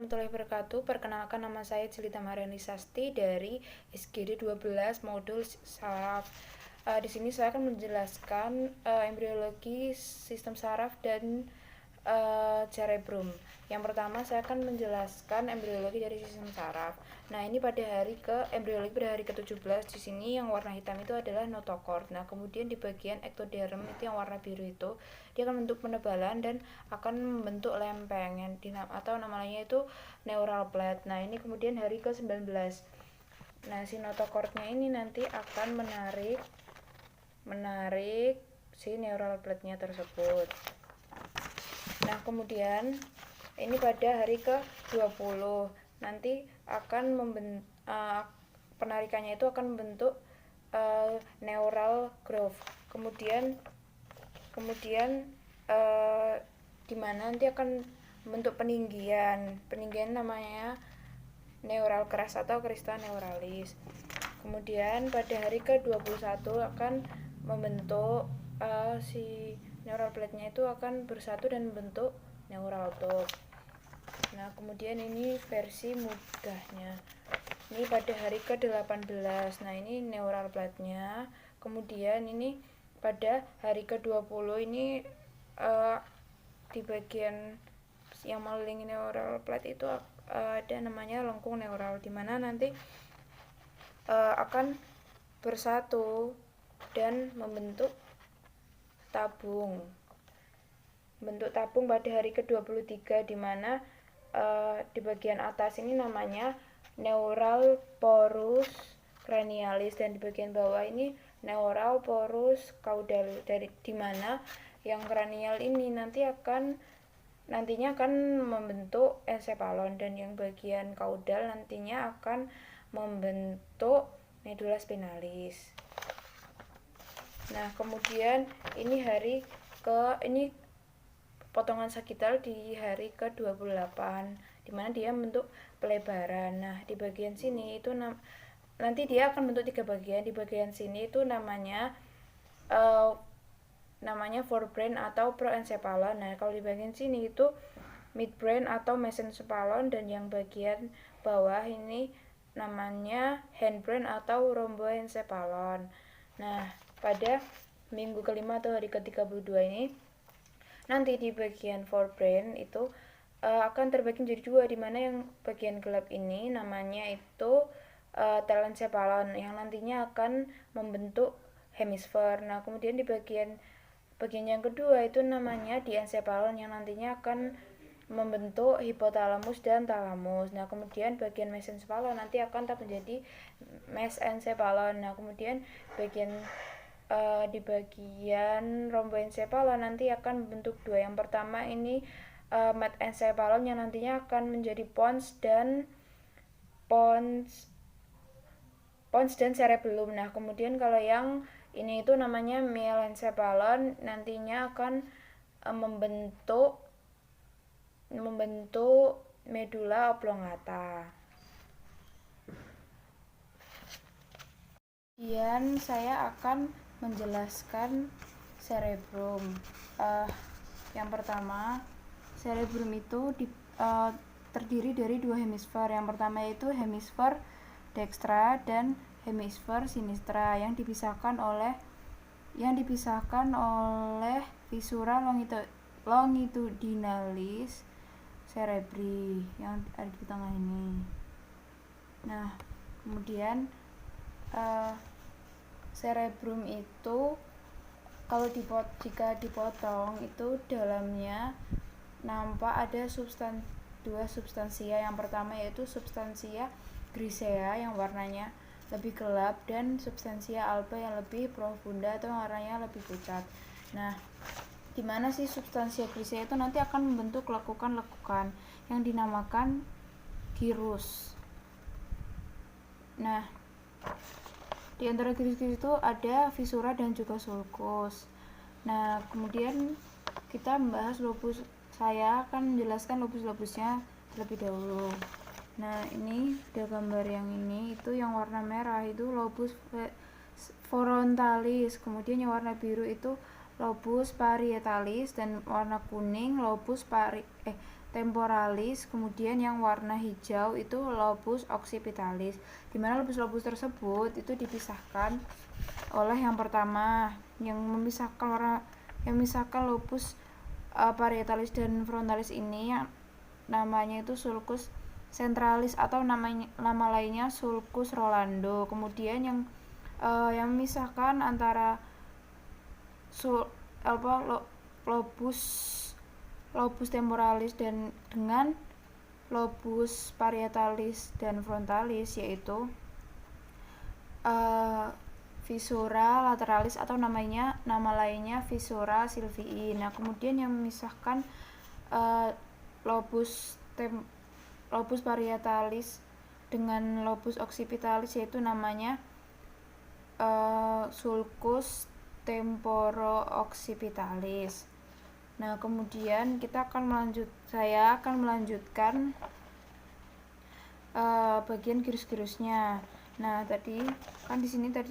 Warahmatullahi wabarakatuh. Perkenalkan, nama saya Jelita Mariani Sasti dari SGD 12 modul saraf. Di sini saya akan menjelaskan embriologi sistem saraf dan cerebrum. Yang pertama saya akan menjelaskan embriologi dari sistem saraf. Nah, ini pada embriologi pada hari ke-17 di sini yang warna hitam itu adalah notochord. Nah, kemudian di bagian ectoderm itu yang warna biru itu dia akan membentuk penebalan dan akan membentuk lempeng yang atau namanya itu neural plate. Nah, ini kemudian hari ke-19. Nah, si notochordnya ini nanti akan menarik si neural plate-nya tersebut. Nah, kemudian ini pada hari ke-20 nanti akan penarikannya itu akan membentuk neural groove. Kemudian di mana nanti akan membentuk peninggian namanya neural keras atau crista neuralis. Kemudian pada hari ke-21 akan membentuk si neural plate-nya itu akan bersatu dan membentuk neural tube. Nah, kemudian ini versi mudahnya. Ini pada hari ke-18. Nah, ini neural plate-nya. Kemudian ini pada hari ke-20 ini di bagian yang mengelilingi neural plate itu ada namanya lengkung neural, di mana nanti akan bersatu dan membentuk tabung. Bentuk tabung pada hari ke-23 di mana di bagian atas ini namanya neural porus cranialis dan di bagian bawah ini neural porus caudalis, dari di mana yang kranial ini nantinya akan membentuk ensephalon dan yang bagian kaudal nantinya akan membentuk medula spinalis. Nah, kemudian ini potongan sagital di hari ke-28 dimana dia membentuk pelebaran. Nah, di bagian sini itu nanti dia akan bentuk 3 bagian. Di bagian sini itu namanya forebrain atau proencephalon. Nah, kalau di bagian sini itu midbrain atau mesencephalon dan yang bagian bawah ini namanya hindbrain atau rhomboencephalon. Nah, pada minggu kelima atau hari ke-32 ini nanti di bagian forebrain itu akan terbagi menjadi dua, di mana yang bagian gelap ini namanya itu telencephalon yang nantinya akan membentuk hemisfer. Nah, kemudian di bagian yang kedua itu namanya diencephalon yang nantinya akan membentuk hipotalamus dan talamus. Nah, kemudian bagian mesencephalon nanti akan menjadi mesencephalon. Nah, kemudian di bagian rhomboencephalon nanti akan membentuk dua. Yang pertama ini mesencephalon yang nantinya akan menjadi pons dan cerebellum. Nah, kemudian kalau yang ini itu namanya melencephalon nantinya akan membentuk medula oblongata. Kemudian saya akan menjelaskan cerebrum. Yang pertama, cerebrum itu terdiri dari dua hemisfer. Yang pertama yaitu hemisfer dextra dan hemisfer sinistra yang dipisahkan oleh visura longitudinalis cerebri yang ada di tengah ini. Nah, kemudian cerebrum itu jika dipotong itu dalamnya nampak ada dua substansia. Yang pertama yaitu substansia grisea yang warnanya lebih gelap dan substansia alba yang lebih profunda atau warnanya lebih pucat. Nah, di mana sih substansia grisea itu nanti akan membentuk lekukan-lekukan yang dinamakan gyrus. Nah, di antara gyrus-gyrus itu ada visura dan juga sulcus. Nah, kemudian kita membahas lobus. Saya akan menjelaskan lobus-lobusnya terlebih dahulu. Nah, ini ada gambar yang ini, itu yang warna merah itu lobus frontalis, kemudian yang warna biru itu lobus parietalis dan warna kuning temporalis, kemudian yang warna hijau itu lobus occipitalis. Di mana lobus-lobus tersebut itu dipisahkan oleh yang pertama yang memisahkan lobus parietalis dan frontalis ini yang namanya itu sulcus centralis atau nama lainnya sulcus rolando. Kemudian yang memisahkan antara lobus temporalis dengan lobus parietalis dan frontalis yaitu viscera lateralis atau nama lainnya viscera sylvii. Nah, kemudian yang memisahkan lobus parietalis dengan lobus occipitalis yaitu namanya sulcus temporo-occipitalis. Nah, kemudian saya akan melanjutkan bagian giris-girisnya. Nah, tadi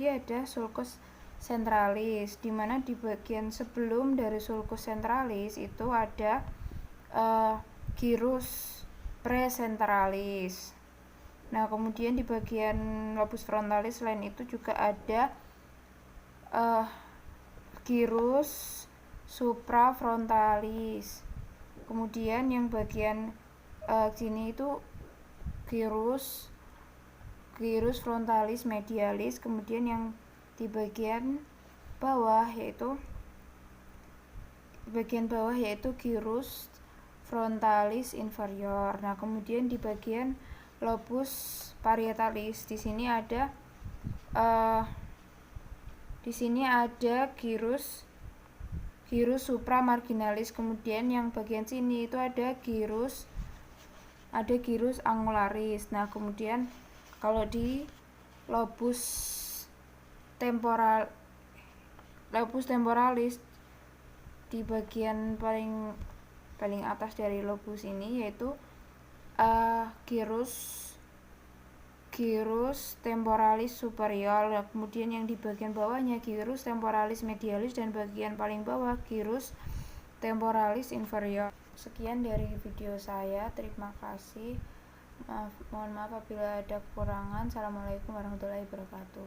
ada sulcus centralis, di mana di bagian sebelum dari sulcus centralis itu ada gyrus precentralis. Nah, kemudian di bagian lobus frontalis selain itu juga ada gyrus suprafrontalis. Kemudian yang bagian sini itu gyrus frontalis medialis. Kemudian yang di bagian bawah yaitu gyrus frontalis inferior. Nah, kemudian di bagian lobus parietalis di sini ada gyrus supramarginalis. Kemudian yang bagian sini itu ada gyrus angularis. Nah, kemudian kalau di lobus temporalis di bagian paling atas dari lobus ini yaitu gyrus temporalis superior. Kemudian yang di bagian bawahnya gyrus temporalis medialis dan bagian paling bawah gyrus temporalis inferior. Sekian dari video saya, terima kasih. Mohon maaf apabila ada kekurangan. Assalamualaikum warahmatullahi wabarakatuh.